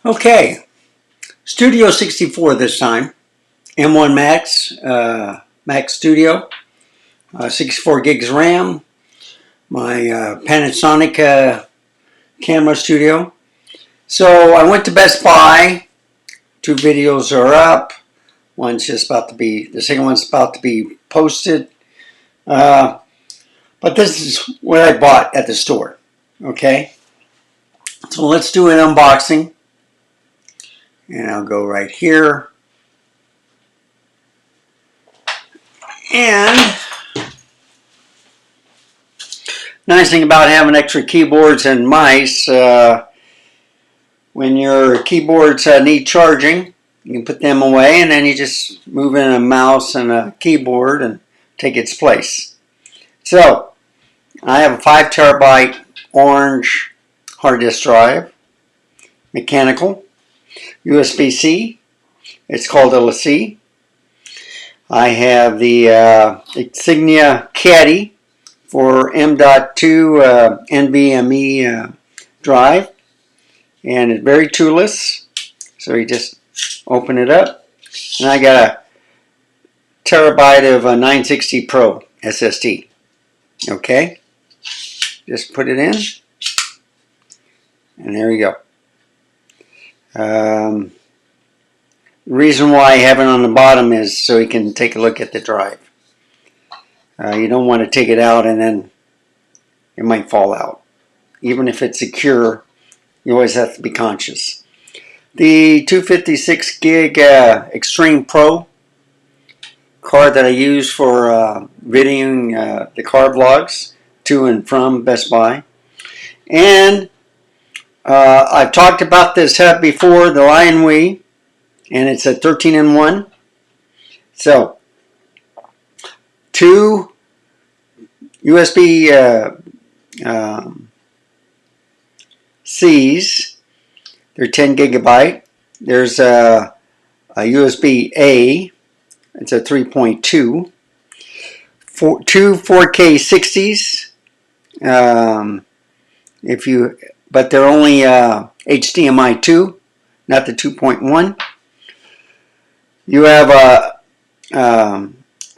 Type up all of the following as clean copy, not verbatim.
Okay, Studio 64 this time. M1 Max, Max Studio, 64 gigs RAM, my Panasonic camera studio. So I went to Best Buy. 2 videos are up. One's just about to be, the second one's about to be posted. But this is what I bought at the store. Okay, so let's do an unboxing. And I'll go right here. And nice thing about having extra keyboards and mice, when your keyboards need charging, you can put them away and then you just move in a mouse and a keyboard and take its place. So I have a 5 terabyte orange hard disk drive, mechanical, USBC. It's called a LaCie. I have the Insignia Caddy for M.2 NVME drive, and it's very toolless. So you just open it up, and I got a terabyte of a 960 Pro SSD. Okay, just put it in, and there you go. The reason why I have it on the bottom is so you can take a look at the drive. You don't want to take it out and then it might fall out. Even if it's secure, you always have to be conscious. The 256 gig Extreme Pro card that I use for videoing the car vlogs to and from Best Buy. And I've talked about this hub before, the Lionwei, and it's a 13-in-1. So, 2 USB C's. They're 10 gigabyte. There's a USB A. It's a 3.2. 2 4K 60s. But they're only HDMI 2, not the 2.1. You have a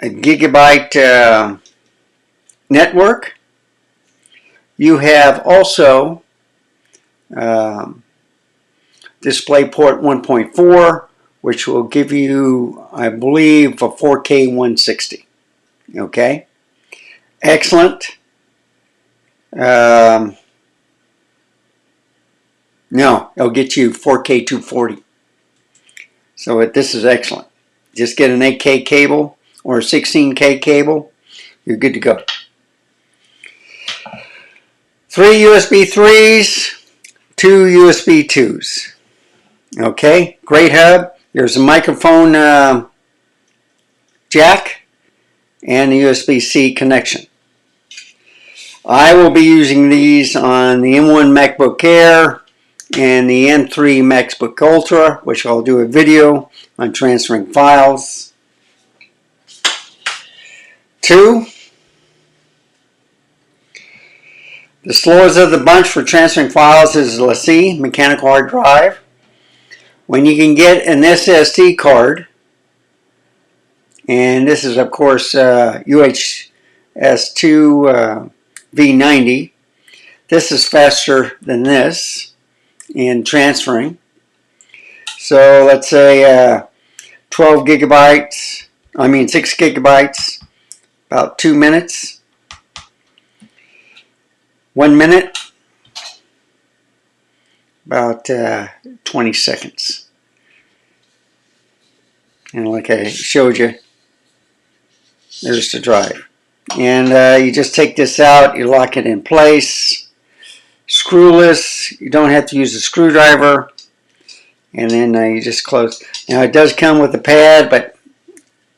gigabyte network. You have also DisplayPort 1.4, which will give you, I believe, a 4K 160. Okay, excellent. No, it'll get you 4K 240. So this is excellent. Just get an 8K cable or a 16K cable. You're good to go. 3 USB 3s, 2 USB 2s. Okay, great hub. There's a microphone jack and a USB-C connection. I will be using these on the M1 MacBook Air and the M.3 MacBook Ultra, which I'll do a video on transferring files. 2. The slowest of the bunch for transferring files is LaCie mechanical hard drive. When you can get an SSD card, and this is of course UHS-2 V90, this is faster than this in transferring. So let's say 6 gigabytes, about 2 minutes. 1 minute, about 20 seconds. And like I showed you, there's the drive. And you just take this out, you lock it in place. Screwless, you don't have to use a screwdriver, and then you just close. Now it does come with a pad, but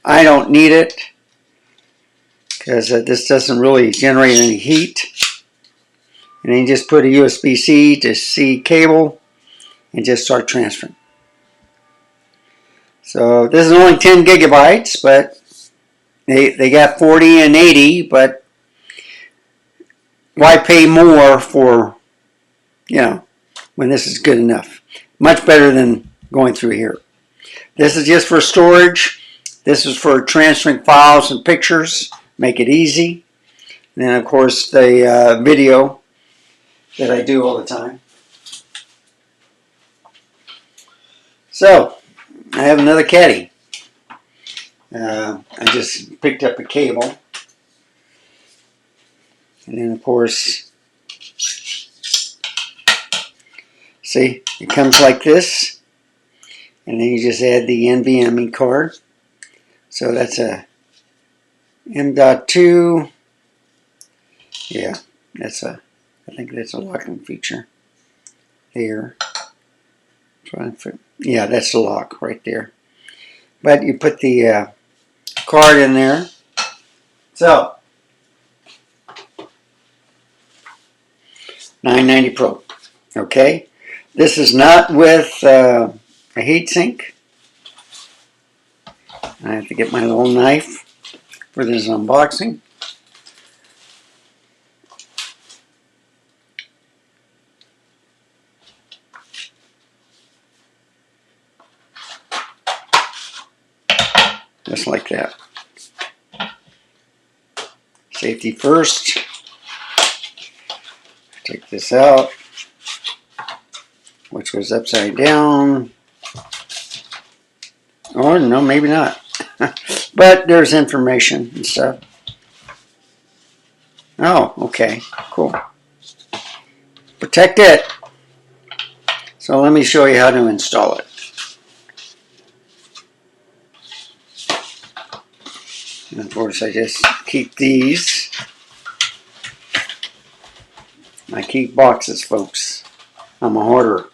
I don't need it because this doesn't really generate any heat. And then you just put a USB-C to C cable and just start transferring. So this is only 10 gigabytes, but they got 40 and 80, but why pay more for, you know, when this is good enough? Much better than going through here. This is just for storage. This is for transferring files and pictures. Make it easy. And then, of course, the video that I do all the time. So, I have another Caddy. I just picked up a cable. And then, of course, see, it comes like this. And then you just add the NVMe card. So that's a M.2. Yeah, I think that's a locking feature there. Yeah, that's the lock right there. But you put the card in there. So, $9.90 Pro. Okay, this is not with a heatsink. I have to get my little knife for this unboxing. Just like that. Safety first. Take this out, which was upside down. Or no, maybe not. But there's information and stuff. Oh, okay, cool. Protect it. So let me show you how to install it. And of course, I just keep these. I keep boxes, folks. I'm a hoarder.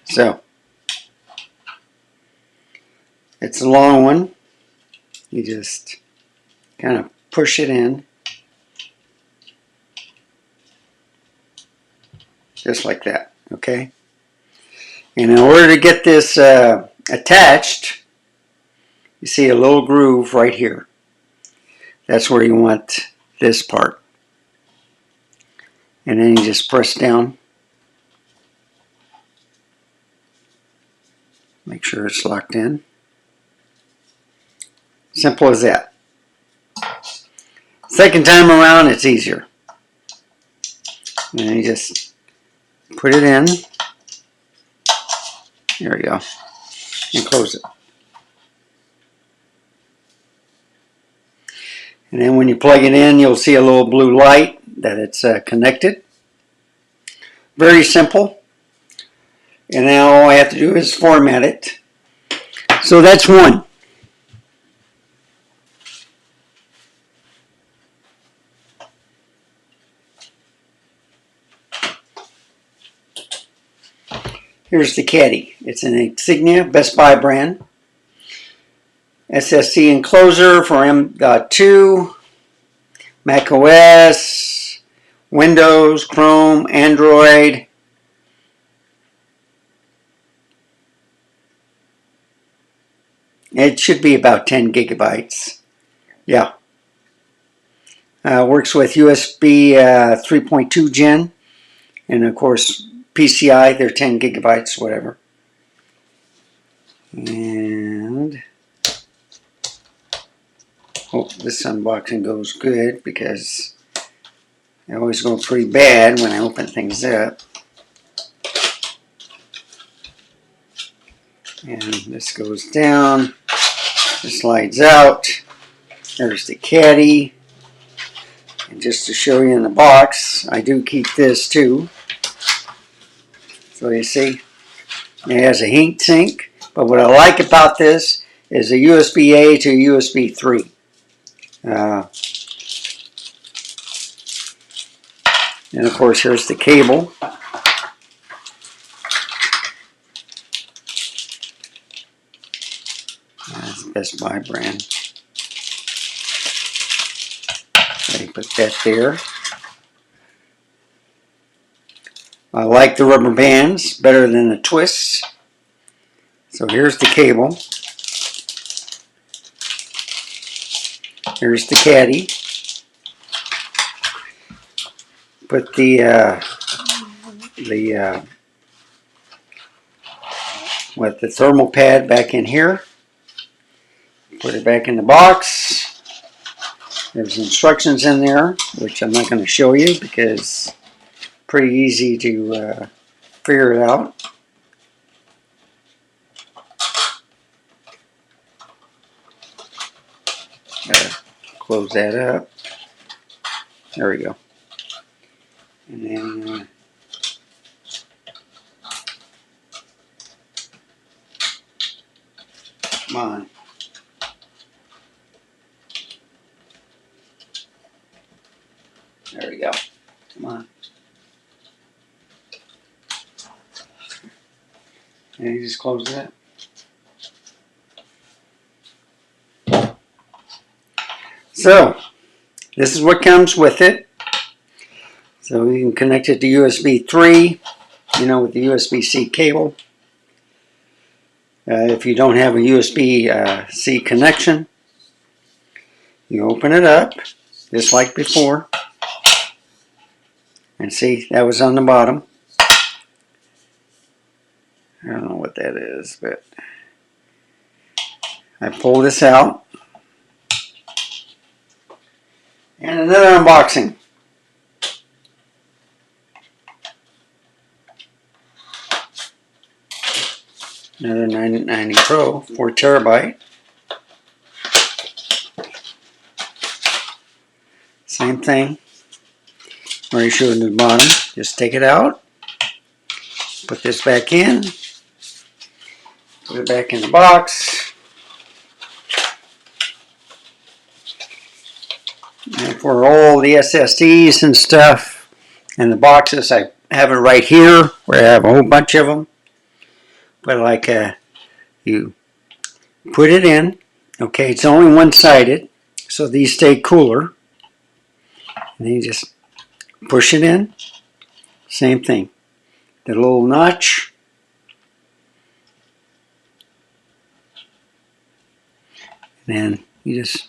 So, it's a long one. You just kind of push it in. Just like that, okay? And in order to get this attached, you see a little groove right here. That's where you want this part. And then you just press down. Make sure it's locked in. Simple as that. Second time around, it's easier. And then you just put it in. There we go. And close it. And then when you plug it in, you'll see a little blue light that it's connected. Very simple. And now all I have to do is format it. So that's one. Here's the Caddy. It's an Insignia Best Buy brand. SSD enclosure for M.2, Mac OS, Windows, Chrome, Android. It should be about 10 gigabytes. Yeah. Works with USB 3.2 Gen. And of course, PCI, they're 10 gigabytes, whatever. And hope this unboxing goes good because I always go pretty bad when I open things up. And this goes down, this slides out. There's the Caddy. And just to show you in the box, I do keep this too. So you see, it has a heat sink. But what I like about this is a USB-A to USB 3. And of course, here's the cable. That's Best Buy brand. So you put that there. I like the rubber bands better than the twists. So here's the cable. Here's the Caddy. put the thermal pad back in here. Put it back in the box. There's instructions in there, which I'm not going to show you because it's pretty easy to figure it out. Close that up. There we go. And then come on. There we go. Come on. And you just close that. So, this is what comes with it. So you can connect it to USB 3, with the USB-C cable. If you don't have a USB-C connection, you open it up, just like before. And see, that was on the bottom. I don't know what that is, but I pull this out. And another unboxing. Another 9090 Pro, 4 terabyte. Same thing. Already showed at the bottom. Just take it out. Put this back in. Put it back in the box. And for all the SSDs and stuff and the boxes, I have it right here where I have a whole bunch of them. But like you put it in, okay, it's only one-sided, so these stay cooler. And then you just push it in, same thing. The little notch. And then you just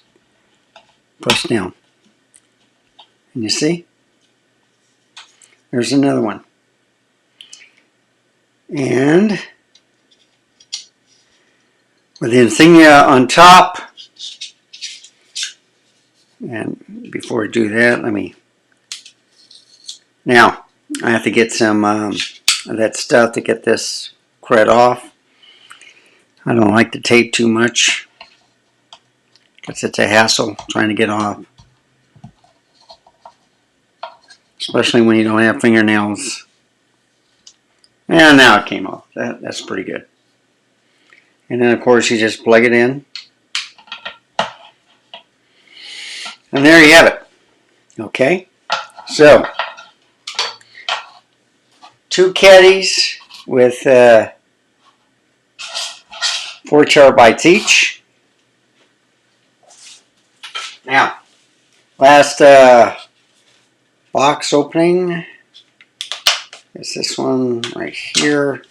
press down. And you see? There's another one. And with the Insignia on top. And before I do that, now I have to get some of that stuff to get this cred off. I don't like the tape too much because it's a hassle trying to get off. Especially when you don't have fingernails. And now it came off. That's pretty good. And then of course you just plug it in. And there you have it. Okay. So, 2 Caddies with 4 terabytes each. Now, last box opening is this one right here.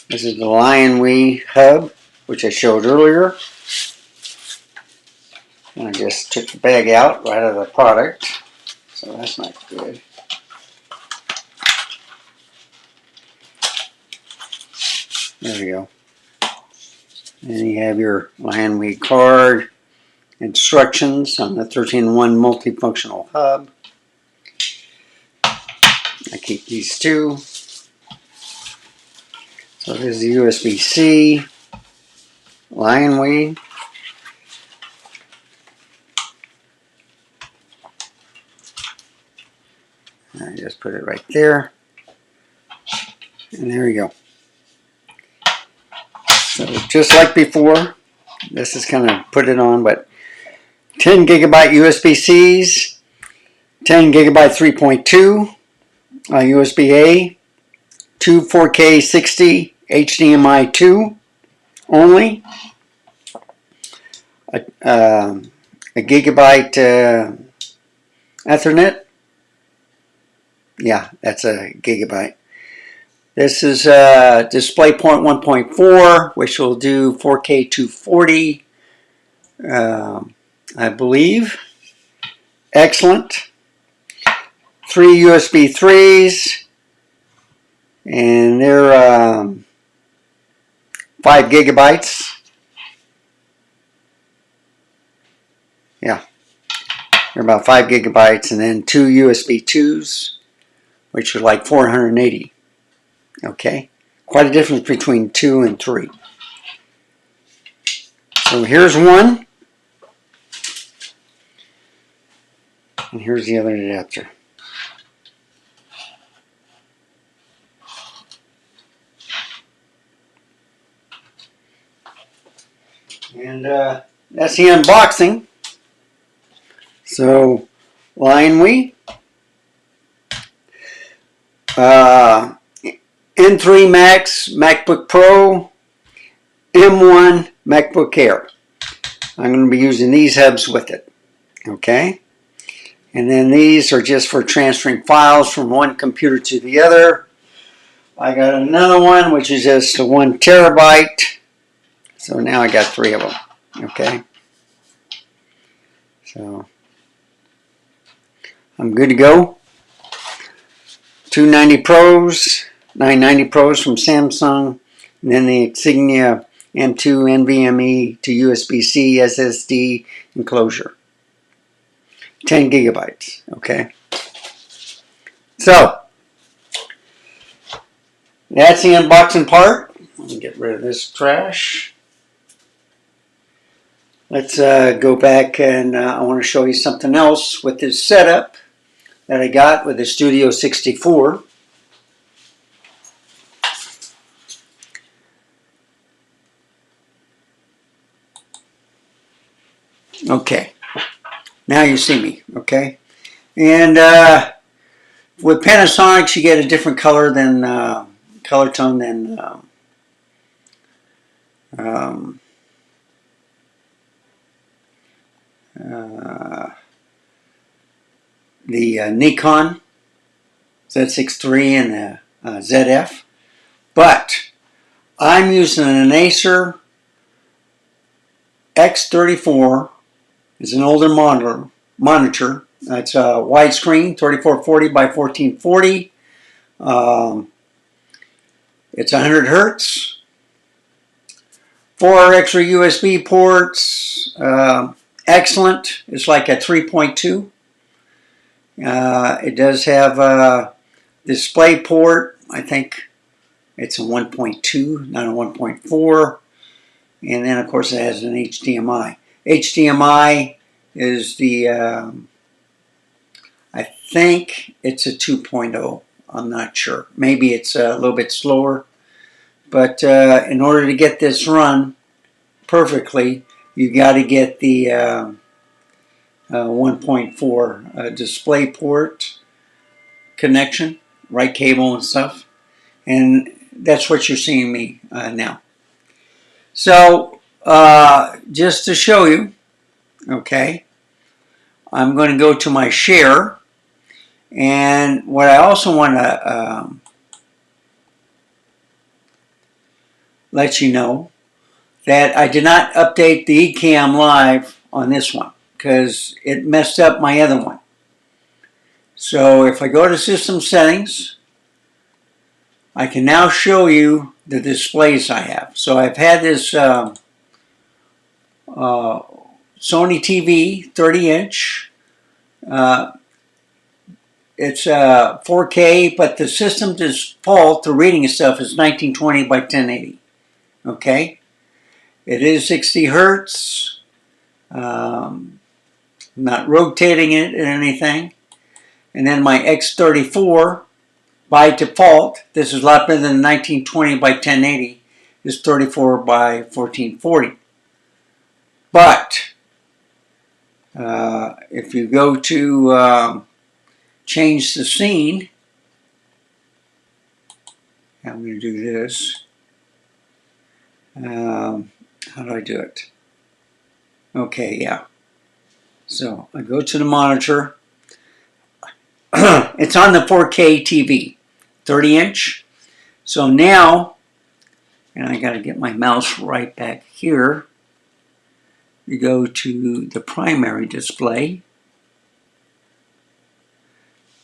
This is the Lionwei hub, which I showed earlier. And I just took the bag out right out of the product, so that's not good. There we go. And you have your Lionwei card, instructions on the 13-in-1 multifunctional hub. I keep these 2. So there's the USB-C, Lionwei. I just put it right there. And there we go. So just like before, this is kind of put it on, but 10 gigabyte USB-Cs, 10 gigabyte 3.2 USB-A, 2 4K 60 HDMI 2 only, a gigabyte Ethernet. Yeah, that's a gigabyte. This is DisplayPort 1.4, which will do 4K 240, I believe. Excellent. 3 USB 3s, and they're 5 gigabytes. Yeah, they're about 5 gigabytes, and then 2 USB 2s, which are like 480. Okay, quite a difference between 2 and 3. So here's one, and here's the other adapter. And that's the unboxing. So, Lionwei, N3 Max MacBook Pro, M.2 MacBook Air. I'm going to be using these hubs with it. Okay? And then these are just for transferring files from one computer to the other. I got another one which is just a 1 terabyte. So now I got 3 of them. Okay? So I'm good to go. 290 Pros, 990 Pros from Samsung, and then the Insignia M.2 NVMe to USBC SSD enclosure. 10 gigabytes, okay? So, that's the unboxing part. Let me get rid of this trash. Let's go back, and I want to show you something else with this setup that I got with the Studio 64. Okay, now you see me, okay? And with Panasonic, you get a different color than color tone than the Nikon Z6 III and the ZF. But I'm using an Acer X34. It's an older monitor. It's a widescreen, 3440 by 1440. It's 100 hertz. 4 extra USB ports. Excellent. It's like a 3.2. It does have a display port. I think it's a 1.2, not a 1.4. And then, of course, it has an HDMI. HDMI is the, I think it's a 2.0. I'm not sure. Maybe it's a little bit slower. But in order to get this run perfectly, you got to get the 1.4 display port connection, right cable and stuff. And that's what you're seeing me now. So, just to show you, okay, I'm going to go to my share. And what I also want to let you know that I did not update the Ecamm Live on this one because it messed up my other one. So if I go to System Settings, I can now show you the displays I have. So I've had this Sony TV 30-inch. It's 4K, but the system default, the reading and stuff, is 1920 by 1080. Okay? It is 60 hertz. I'm not rotating it or anything. And then my X34, by default, this is a lot better than 1920 by 1080, is 34 by 1440. But if you go to change the scene, I'm going to do this. How do I do it? Okay, yeah. So I go to the monitor. It's on the 4K TV, 30-inch. So now, and I got to get my mouse right back here. You go to the primary display.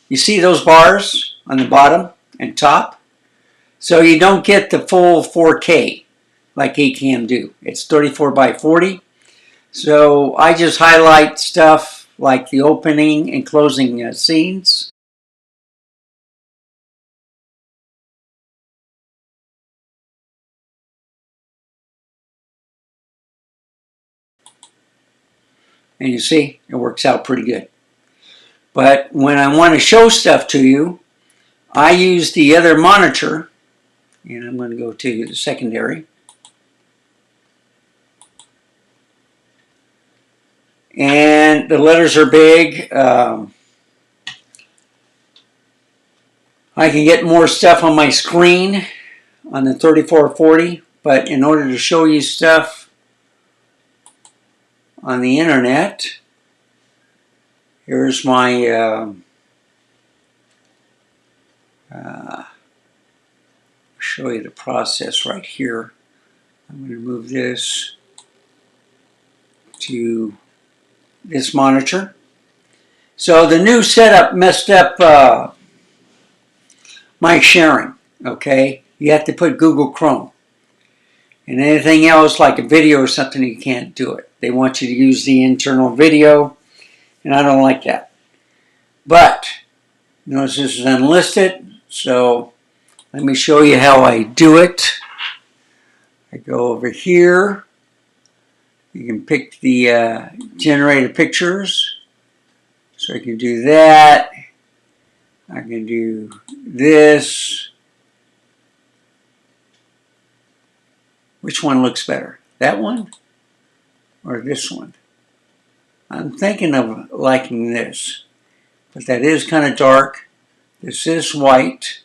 You see those bars on the bottom and top? So you don't get the full 4K like Acam do. It's 34 by 40. So I just highlight stuff like the opening and closing scenes. And you see, it works out pretty good. But when I want to show stuff to you, I use the other monitor, and I'm going to go to the secondary. And the letters are big. I can get more stuff on my screen on the 3440, but in order to show you stuff on the internet, here's my show you the process right here. I'm going to move this to this monitor. So the new setup messed up my sharing, okay? You have to put Google Chrome. And anything else like a video or something, you can't do it. They want you to use the internal video, and I don't like that. But notice this is unlisted, so let me show you how I do it. I go over here. You can pick the generated pictures. So I can do that. I can do this. Which one looks better? That one or this one? I'm thinking of liking this, but that is kind of dark. This is white.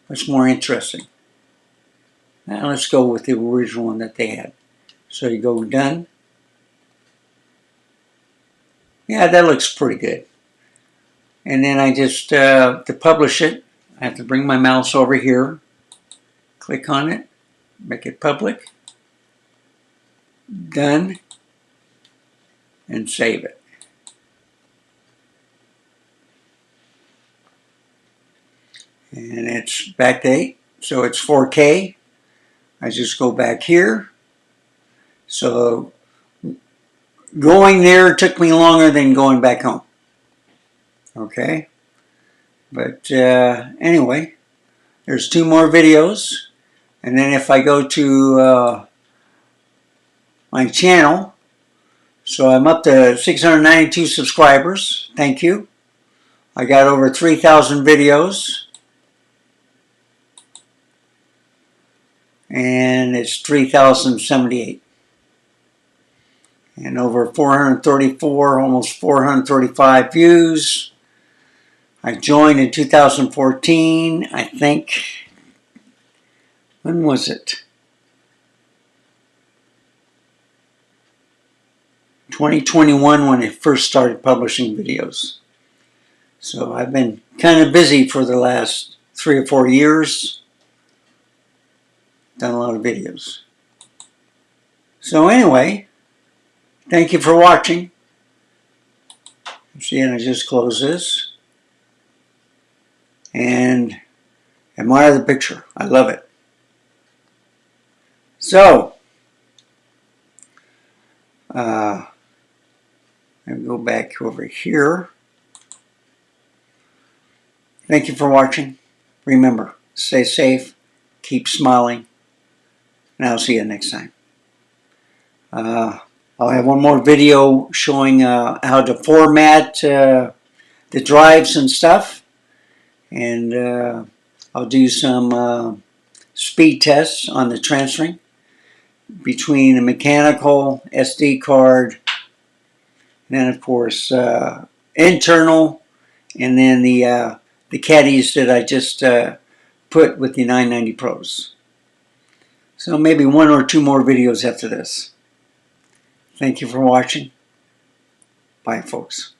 What's more interesting? Now let's go with the original one that they had. So you go done. Yeah, that looks pretty good. And then I just, to publish it, I have to bring my mouse over here, click on it, make it public, done, and save it. And it's backdate, so it's 4K. I just go back here. So going there took me longer than going back home. Okay, but anyway, there's 2 more videos, and then if I go to my channel, so I'm up to 692 subscribers. Thank you. I got over 3,000 videos, and it's 3,078. And over 434, almost 435 views. I joined in 2014, I think. When was it? 2021 when I first started publishing videos. So I've been kind of busy for the last 3 or 4 years. Done a lot of videos. So anyway, thank you for watching. See, and I just close this. And admire the picture. I love it. So, I'll go back over here. Thank you for watching. Remember, stay safe, keep smiling, and I'll see you next time. I'll have one more video showing how to format the drives and stuff. And I'll do some speed tests on the transferring between a mechanical SD card and then of course internal, and then the Caddies that I just put with the 990 Pros. So maybe 1 or 2 more videos after this. Thank you for watching. Bye, folks.